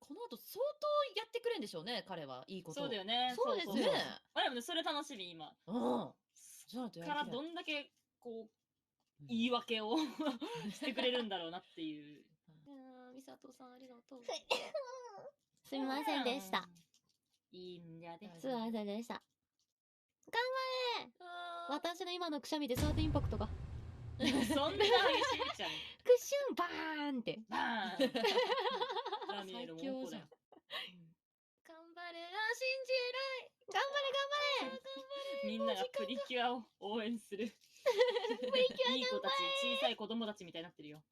この後相当やってくれんでしょうね、彼は。いいこと。そうだよね。そうですね。あ、でもね、それ楽しみ、今。そうとやからる気だ。どんだけ、こう、言い訳をしてくれるんだろうなっていう。みさとさんありがとう。すみませんでした。いいんやで。すみませんでした。頑張れ私の今のくしゃみでサーテインパクトが。そんな激しいじゃん。クッシュンバーンって。バーンラミエルも文句だよ。頑張れ、信じ偉い。頑張れ頑張れみんながプリキュアを応援する。プリキュアいい子たち、小さい子供たちみたいになってるよ。